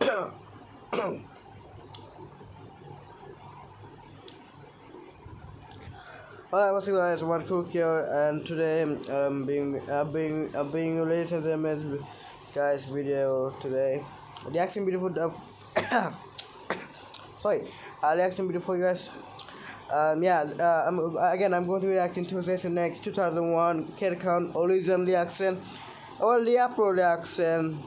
Hi, what's up guys? One Cook here, and today I'm being released as a guys video today. Reaction video for sorry, reaction video for you guys. I'm going to react into Jason X 2001 Kid Count Origin reaction or Reupload reaction.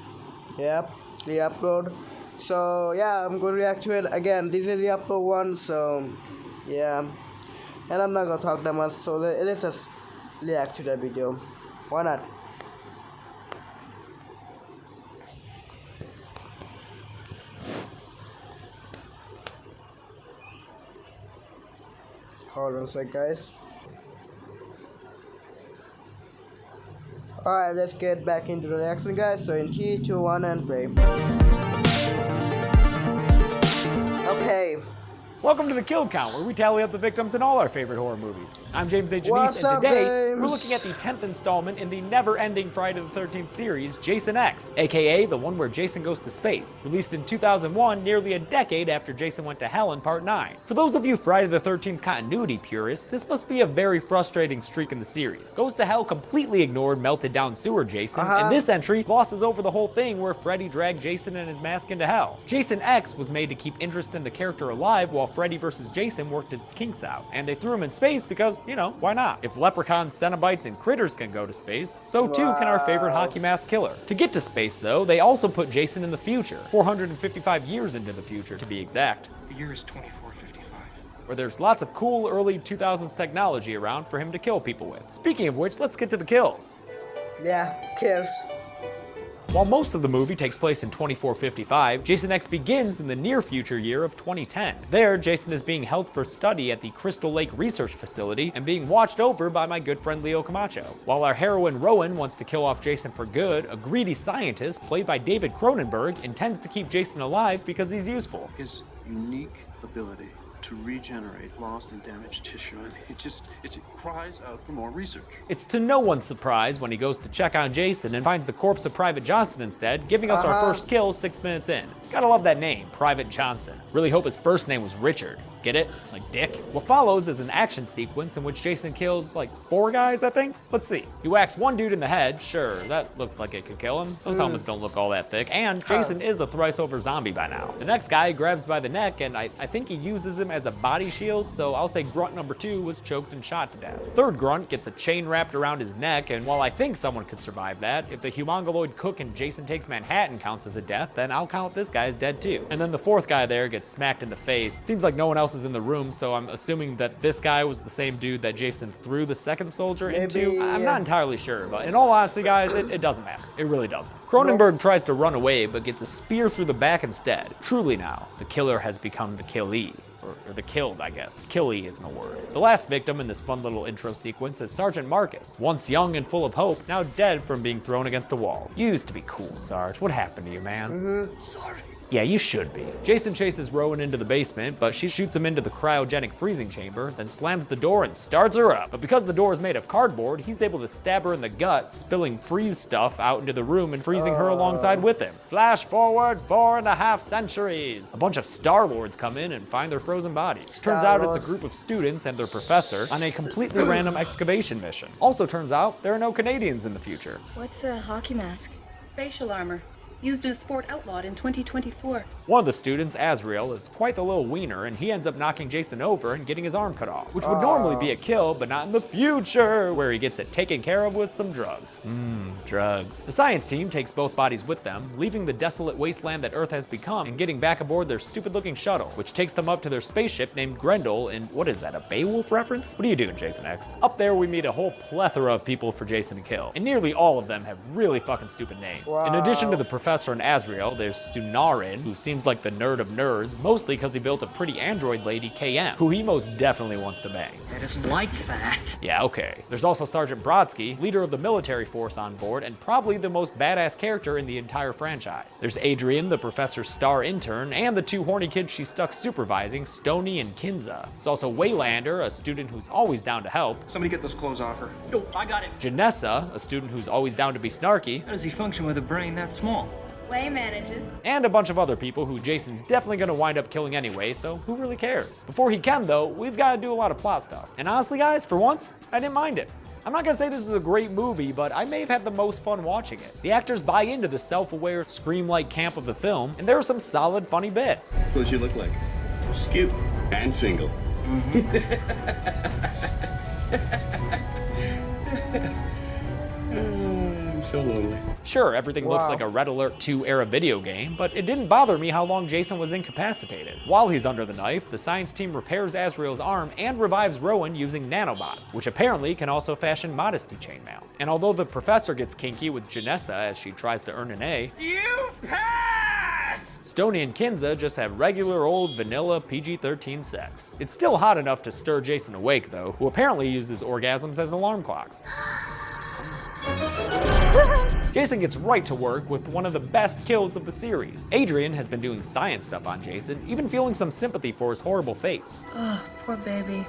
Yep, Reupload. So yeah, I'm going to react to it again. This is Reupload one. So yeah. And I'm not gonna talk that much, so let's just react to that video. Why not? Hold on a sec, guys. Alright, let's get back into the reaction, guys. So in 3, 2, 1, and play. Okay. Welcome to the Kill Count, where we tally up the victims in all our favorite horror movies. I'm James A. Janice, and today we're looking at the 10th installment in the never-ending Friday the 13th series, Jason X, aka the one where Jason goes to space, released in 2001, nearly a decade after Jason went to hell in Part 9. For those of you Friday the 13th continuity purists, this must be a very frustrating streak in the series. Goes to hell completely ignored melted down sewer Jason, and this entry glosses over the whole thing where Freddy dragged Jason and his mask into hell. Jason X was made to keep interest in the character alive while Freddy vs. Jason worked its kinks out, and they threw him in space because, you know, why not? If leprechauns, cenobites, and critters can go to space, so too can our favorite hockey mask killer. To get to space, though, they also put Jason in the future, 455 years into the future to be exact. The year is 2455. Where there's lots of cool early 2000s technology around for him to kill people with. Speaking of which, let's get to the kills. Yeah, kills. While most of the movie takes place in 2455, Jason X begins in the near future year of 2010. There, Jason is being held for study at the Crystal Lake Research Facility and being watched over by my good friend Leo Camacho. While our heroine Rowan wants to kill off Jason for good, a greedy scientist, played by David Cronenberg, intends to keep Jason alive because he's useful. His unique ability to regenerate lost and damaged tissue, and it cries out for more research. It's to no one's surprise when he goes to check on Jason and finds the corpse of Private Johnson instead, giving us our first kill 6 minutes in. Gotta love that name, Private Johnson. Really hope his first name was Richard. Get it? Like Dick? What follows is an action sequence in which Jason kills, like, 4 guys, I think? Let's see. He whacks one dude in the head, sure, that looks like it could kill him. Those helmets don't look all that thick, and Jason is a thrice-over zombie by now. The next guy he grabs by the neck, and I think he uses him as a body shield, so I'll say grunt number 2 was choked and shot to death. Third grunt gets a chain wrapped around his neck, and while I think someone could survive that, if the humongoloid cook in Jason Takes Manhattan counts as a death, then I'll count this guy as dead too. And then the fourth guy there gets smacked in the face. Seems like no one else is in the room, so I'm assuming that this guy was the same dude that Jason threw the second soldier into. I'm not entirely sure, but in all honesty, guys, it doesn't matter. It really doesn't. Cronenberg tries to run away, but gets a spear through the back instead. Truly now, the killer has become the killee. Or the killed, I guess. Killie isn't a word. The last victim in this fun little intro sequence is Sergeant Marcus. Once young and full of hope, now dead from being thrown against a wall. You used to be cool, Sarge. What happened to you, man? Sorry. Yeah, you should be. Jason chases Rowan into the basement, but she shoots him into the cryogenic freezing chamber, then slams the door and starts her up. But because the door is made of cardboard, he's able to stab her in the gut, spilling freeze stuff out into the room and freezing her alongside with him. Flash forward 4.5 centuries. A bunch of Star-Lords come in and find their frozen bodies. Turns out it's a group of students and their professor on a completely random excavation mission. Also turns out there are no Canadians in the future. What's a hockey mask? Facial armor. Used in a sport outlawed in 2024. One of the students, Ezreal, is quite the little wiener, and he ends up knocking Jason over and getting his arm cut off, which would normally be a kill, but not in the future, where he gets it taken care of with some drugs. Drugs. The science team takes both bodies with them, leaving the desolate wasteland that Earth has become and getting back aboard their stupid-looking shuttle, which takes them up to their spaceship named Grendel in, what is that, a Beowulf reference? What are you doing, Jason X? Up there, we meet a whole plethora of people for Jason to kill, and nearly all of them have really fucking stupid names. In addition to the Professor and Ezreal, there's Sunarin, who seems like the nerd of nerds, mostly because he built a pretty android lady, KM, who he most definitely wants to bang. It isn't like that. Yeah, okay. There's also Sergeant Brodsky, leader of the military force on board, and probably the most badass character in the entire franchise. There's Adrian, the professor's star intern, and the 2 horny kids she's stuck supervising, Stony and Kinza. There's also Waylander, a student who's always down to help. Somebody get those clothes off her. No, I got it. Janessa, a student who's always down to be snarky. How does he function with a brain that small? Way manages. And a bunch of other people who Jason's definitely gonna wind up killing anyway, so who really cares? Before he can though, we've gotta do a lot of plot stuff. And honestly guys, for once, I didn't mind it. I'm not gonna say this is a great movie, but I may have had the most fun watching it. The actors buy into the self-aware, scream-like camp of the film, and there are some solid, funny bits. So what she look like? She's cute and single. I'm so lonely. Sure, everything looks like a Red Alert 2 era video game, but it didn't bother me how long Jason was incapacitated. While he's under the knife, the science team repairs Ezreal's arm and revives Rowan using nanobots, which apparently can also fashion modesty chainmail. And although the professor gets kinky with Janessa as she tries to earn an A, You pass! Stoney and Kinza just have regular old vanilla PG-13 sex. It's still hot enough to stir Jason awake though, who apparently uses orgasms as alarm clocks. Jason gets right to work with one of the best kills of the series. Adrian has been doing science stuff on Jason, even feeling some sympathy for his horrible face. Oh, poor baby.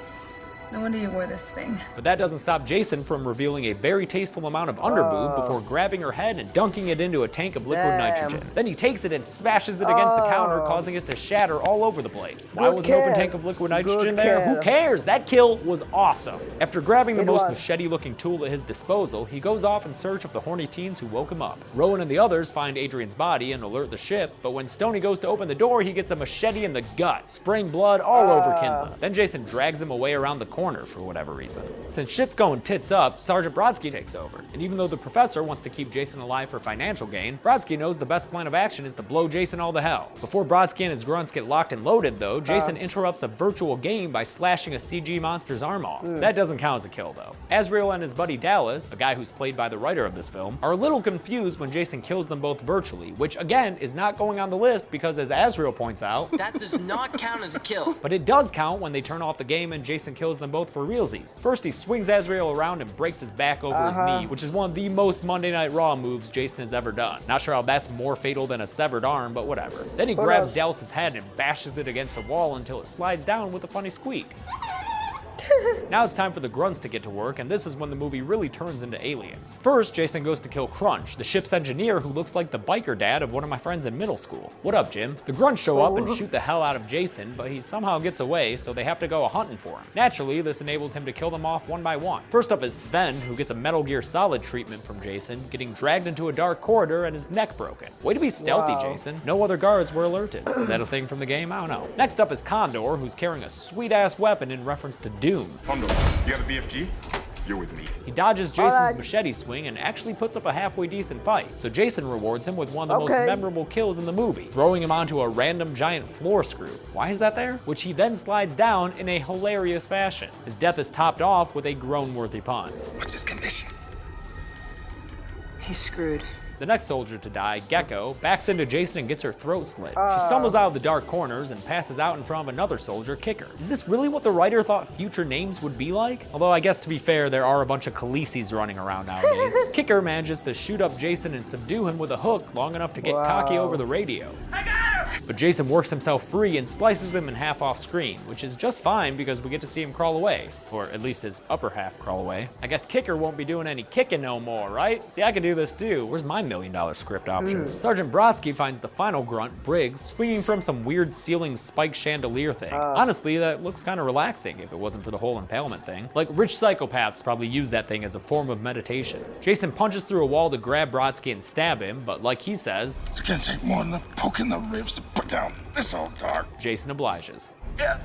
No wonder you wore this thing. But that doesn't stop Jason from revealing a very tasteful amount of underboob before grabbing her head and dunking it into a tank of liquid nitrogen. Then he takes it and smashes it against the counter, causing it to shatter all over the place. Why was an open tank of liquid nitrogen there? Who cares? That kill was awesome. After grabbing the most machete-looking tool at his disposal, he goes off in search of the horny teens who woke him up. Rowan and the others find Adrian's body and alert the ship, but when Stoney goes to open the door, he gets a machete in the gut, spraying blood all over Kinza. Then Jason drags him away around the corner for whatever reason. Since shit's going tits up, Sergeant Brodsky takes over. And even though the professor wants to keep Jason alive for financial gain, Brodsky knows the best plan of action is to blow Jason all to hell. Before Brodsky and his grunts get locked and loaded though, Jason interrupts a virtual game by slashing a CG monster's arm off. That doesn't count as a kill though. Ezreal and his buddy Dallas, a guy who's played by the writer of this film, are a little confused when Jason kills them both virtually, which again is not going on the list because as Ezreal points out, that does not count as a kill. But it does count when they turn off the game and Jason kills them both for realsies. First, he swings Ezreal around and breaks his back over his knee, which is one of the most Monday Night Raw moves Jason has ever done. Not sure how that's more fatal than a severed arm, but whatever. Then he grabs Dallas's head and bashes it against the wall until it slides down with a funny squeak. Now it's time for the grunts to get to work, and this is when the movie really turns into aliens. First, Jason goes to kill Crunch, the ship's engineer who looks like the biker dad of one of my friends in middle school. What up, Jim? The grunts show up and shoot the hell out of Jason, but he somehow gets away, so they have to go hunting for him. Naturally, this enables him to kill them off one by one. First up is Sven, who gets a Metal Gear Solid treatment from Jason, getting dragged into a dark corridor and his neck broken. Way to be stealthy, Jason. No other guards were alerted. Is that a thing from the game? I don't know. Next up is Condor, who's carrying a sweet-ass weapon in reference to Doom. Condor, you got a BFG? You're with me. He dodges Jason's machete swing and actually puts up a halfway decent fight, so Jason rewards him with one of the most memorable kills in the movie, throwing him onto a random giant floor screw. Why is that there? Which he then slides down in a hilarious fashion. His death is topped off with a groan-worthy pun. What's his condition? He's screwed. The next soldier to die, Gecko, backs into Jason and gets her throat slit. She stumbles out of the dark corners and passes out in front of another soldier, Kicker. Is this really what the writer thought future names would be like? Although I guess to be fair, there are a bunch of Khaleesi's running around nowadays. Kicker manages to shoot up Jason and subdue him with a hook long enough to get cocky over the radio. But Jason works himself free and slices him in half off screen, which is just fine because we get to see him crawl away. Or at least his upper half crawl away. I guess Kicker won't be doing any kicking no more, right? See, I can do this too. Where's my $1 million script option? Sergeant Brodsky finds the final grunt, Briggs, swinging from some weird ceiling spike chandelier thing. Honestly, that looks kind of relaxing if it wasn't for the whole impalement thing. Like, rich psychopaths probably use that thing as a form of meditation. Jason punches through a wall to grab Brodsky and stab him, but like he says, It's gonna take more than a poke in the ribs to put down this old dog. Jason obliges. Yeah,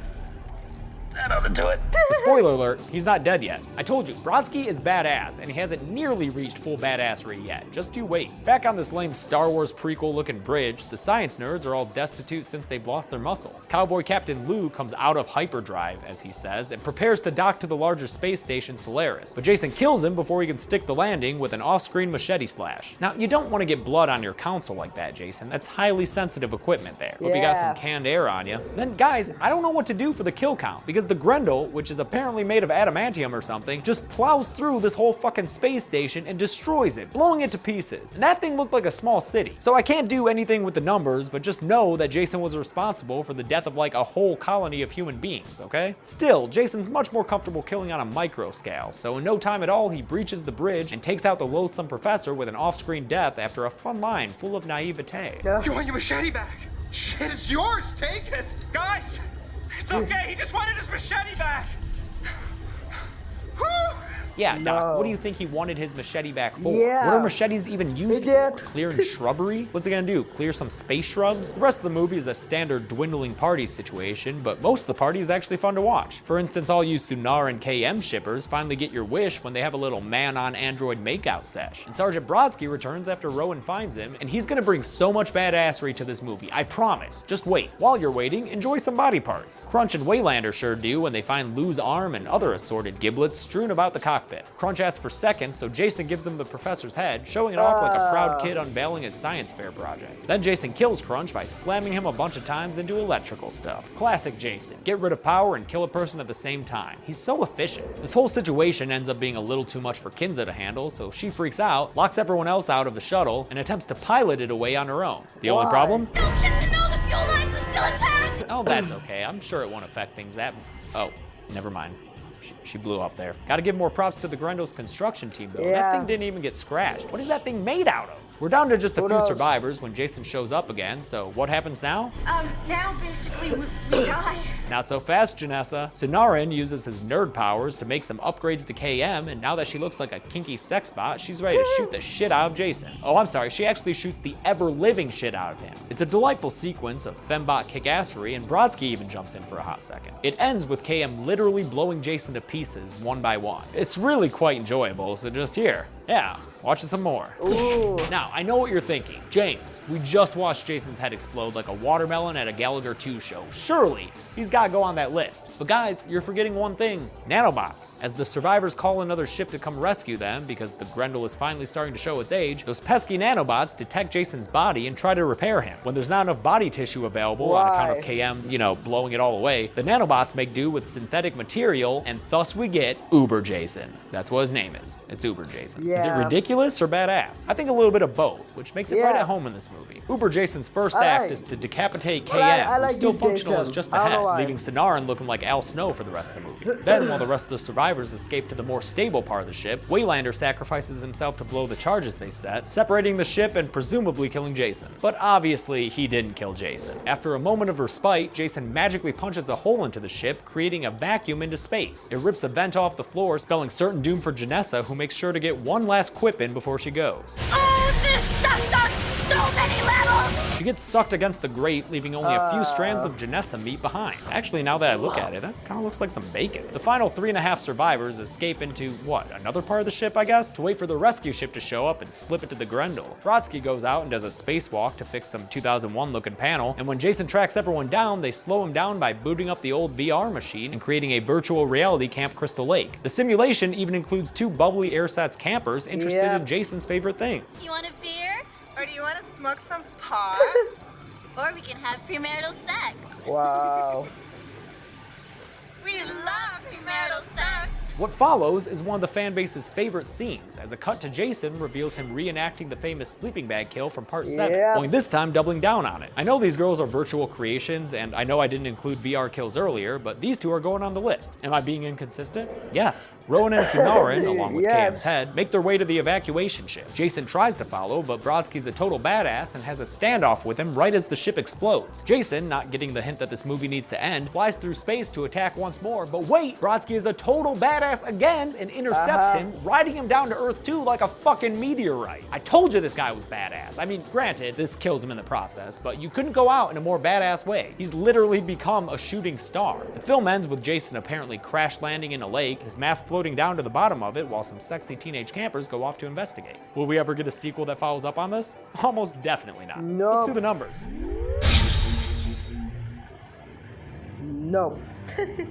that ought to do it. But spoiler alert, he's not dead yet. I told you, Brodsky is badass, and he hasn't nearly reached full badassery yet. Just you wait. Back on this lame Star Wars prequel-looking bridge, the science nerds are all destitute since they've lost their muscle. Cowboy Captain Lou comes out of hyperdrive, as he says, and prepares to dock to the larger space station Solaris. But Jason kills him before he can stick the landing with an off-screen machete slash. Now, you don't want to get blood on your console like that, Jason. That's highly sensitive equipment there. Hope you got some canned air on you. Then, guys, I don't know what to do for the kill count, because because the Grendel, which is apparently made of adamantium or something, just plows through this whole fucking space station and destroys it, blowing it to pieces. And that thing looked like a small city. So I can't do anything with the numbers, but just know that Jason was responsible for the death of like a whole colony of human beings, okay? Still, Jason's much more comfortable killing on a micro scale, so in no time at all, he breaches the bridge and takes out the Lonesome Professor with an off-screen death after a fun line full of naivete. Yeah. You want your machete back? Shit, it's yours. Take it. Guys, it's okay. He just wanted his machete back. Whew. Yeah, No. Doc, what do you think he wanted his machete back for? Yeah. What are machetes even used Idiot. for? Clearing shrubbery? What's it gonna do? Clear some space shrubs? The rest of the movie is a standard dwindling party situation, but most of the party is actually fun to watch. For instance, all you Sunar and KM shippers finally get your wish when they have a little man-on-android makeout sesh. And Sergeant Brodsky returns after Rowan finds him, and he's gonna bring so much badassery to this movie, I promise. Just wait. While you're waiting, enjoy some body parts. Crunch and Waylander sure do when they find Lou's arm and other assorted giblets strewn about the cockpit. Crunch asks for seconds, so Jason gives him the professor's head, showing it off like a proud kid unveiling his science fair project. Then Jason kills Crunch by slamming him a bunch of times into electrical stuff. Classic Jason. Get rid of power and kill a person at the same time. He's so efficient. This whole situation ends up being a little too much for Kinza to handle, so she freaks out, locks everyone else out of the shuttle, and attempts to pilot it away on her own. The only problem? No, Kinza, no, the fuel lines are still attached! Oh, that's okay. I'm sure it won't affect things that... Oh, never mind. She blew up there. Gotta give more props to the Grendel's construction team, though. Yeah. That thing didn't even get scratched. What is that thing made out of? We're down to just a Who few knows? survivors when Jason shows up again, so what happens now? Now basically we die. Not so fast, Janessa. Sunarin uses his nerd powers to make some upgrades to KM, and now that she looks like a kinky sex bot, she's ready to shoot the shit out of Jason. Oh, I'm sorry, she actually shoots the ever-living shit out of him. It's a delightful sequence of fembot kickassery, and Brodsky even jumps in for a hot second. It ends with KM literally blowing Jason to pieces one by one. It's really quite enjoyable, so just here. Yeah, watch some more. Ooh. Now, I know what you're thinking. James, we just watched Jason's head explode like a watermelon at a Gallagher 2 show. Surely, he's gotta go on that list. But guys, you're forgetting one thing. Nanobots. As the survivors call another ship to come rescue them, because the Grendel is finally starting to show its age, those pesky nanobots detect Jason's body and try to repair him. When there's not enough body tissue available on account of KM, blowing it all away, the nanobots make do with synthetic material, and thus we get Uber Jason. That's what his name is. It's Uber Jason. Yeah. Is it ridiculous or badass? I think a little bit of both, which makes it right Yeah. at home in this movie. Uber Jason's first I act like- is to decapitate KM, Well, I like who's still this functional Jason. as just I the don't know head, why. leaving Sonarin looking like Al Snow for the rest of the movie. Then, while the rest of the survivors escape to the more stable part of the ship, Waylander sacrifices himself to blow the charges they set, separating the ship and presumably killing Jason. But obviously, he didn't kill Jason. After a moment of respite, Jason magically punches a hole into the ship, creating a vacuum into space. It rips a vent off the floor, spelling certain doom for Janessa, who makes sure to get one last quip in before she goes. Oh, this sucks on so many levels! She gets sucked against the grate, leaving only a few strands of Janessa meat behind. Actually, now that I look at it, that kind of looks like some bacon. The final 3.5 survivors escape into, what, another part of the ship, I guess? To wait for the rescue ship to show up and slip it to the Grendel. Brodsky goes out and does a spacewalk to fix some 2001 looking panel, and when Jason tracks everyone down, they slow him down by booting up the old VR machine and creating a virtual reality Camp Crystal Lake. The simulation even includes 2 bubbly Airsats campers interested in Jason's favorite things. You want a beer? Or do you want to smoke some pot? Or we can have premarital sex. Wow. We love premarital sex! What follows is one of the fan base's favorite scenes, as a cut to Jason reveals him reenacting the famous sleeping bag kill from part 7, Yep. only this time doubling down on it. I know these girls are virtual creations, and I know I didn't include VR kills earlier, but these two are going on the list. Am I being inconsistent? Yes. Rowan and Sunarin, along with Yes. KM's head, make their way to the evacuation ship. Jason tries to follow, but Brodsky's a total badass and has a standoff with him right as the ship explodes. Jason, not getting the hint that this movie needs to end, flies through space to attack once more, but wait! Brodsky is a total badass again and intercepts him, riding him down to Earth too like a fucking meteorite. I told you this guy was badass. I mean, granted, this kills him in the process, but you couldn't go out in a more badass way. He's literally become a shooting star. The film ends with Jason apparently crash landing in a lake, his mask floating down to the bottom of it while some sexy teenage campers go off to investigate. Will we ever get a sequel that follows up on this? Almost definitely not. No. Let's do the numbers. Nope.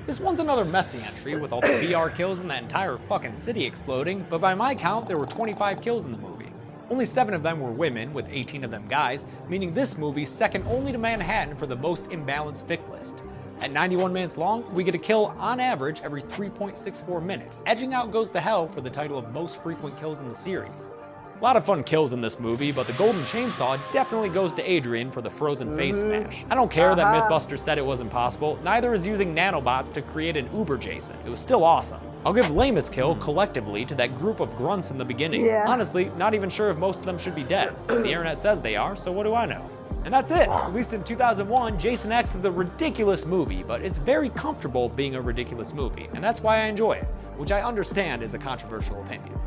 This one's another messy entry with all the VR kills and that entire fucking city exploding, but by my count, there were 25 kills in the movie. Only 7 of them were women, with 18 of them guys, meaning this movie's second only to Manhattan for the most imbalanced fic list. At 91 minutes long, we get a kill on average every 3.64 minutes, edging out Goes to Hell for the title of most frequent kills in the series. A lot of fun kills in this movie, but the golden chainsaw definitely goes to Adrian for the frozen face smash. I don't care that Mythbuster said it was impossible, neither is using nanobots to create an Uber Jason. It was still awesome. I'll give lamest kill collectively to that group of grunts in the beginning. Yeah. Honestly, not even sure if most of them should be dead. The internet says they are, so what do I know? And that's it. Released in 2001, Jason X is a ridiculous movie, but it's very comfortable being a ridiculous movie, and that's why I enjoy it, which I understand is a controversial opinion.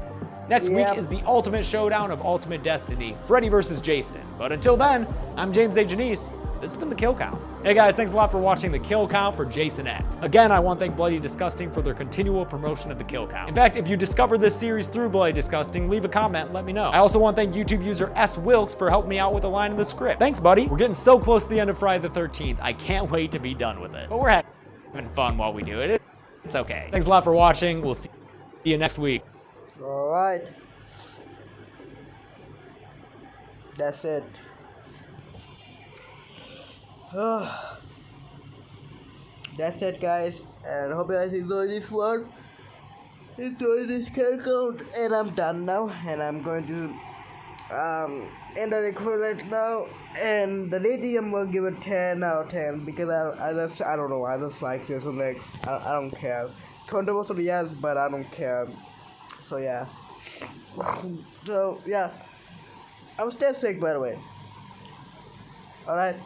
Next week is the ultimate showdown of Ultimate Destiny, Freddy vs. Jason. But until then, I'm James A. Janice. This has been The Kill Count. Hey guys, thanks a lot for watching The Kill Count for Jason X. Again, I want to thank Bloody Disgusting for their continual promotion of The Kill Count. In fact, if you discovered this series through Bloody Disgusting, leave a comment and let me know. I also want to thank YouTube user S. Wilkes for helping me out with a line in the script. Thanks, buddy. We're getting so close to the end of Friday the 13th, I can't wait to be done with it. But we're having fun while we do it. It's okay. Thanks a lot for watching. We'll see you next week. Alright. That's it. That's it, guys, and hope you guys enjoyed this one. Enjoy this kill count, and I'm done now, and I'm going to end the recording now. And the rating, I'm gonna give it 10 out of 10 because I don't know, I just like Jason X. I don't care. Controversial, yes, but I don't care. So yeah. So yeah. I'm still sick, by the way. Alright?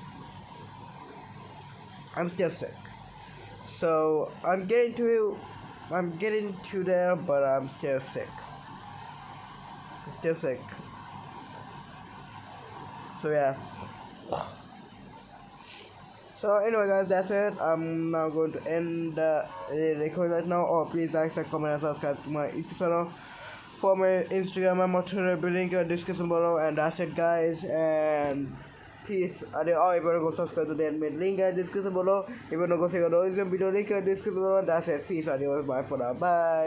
I'm still sick. So, I'm getting to there, but I'm still sick. So, yeah. So, anyway, guys, that's it. I'm now going to end the recording right now. Oh, please like, comment, and subscribe to my YouTube channel. For my Instagram, I'm link in the description below, and that's it, guys, and peace. Oh, you better go subscribe to that link in the description below. You better go see the original video link in the description below, and that's it. Peace, adios, bye for now, bye.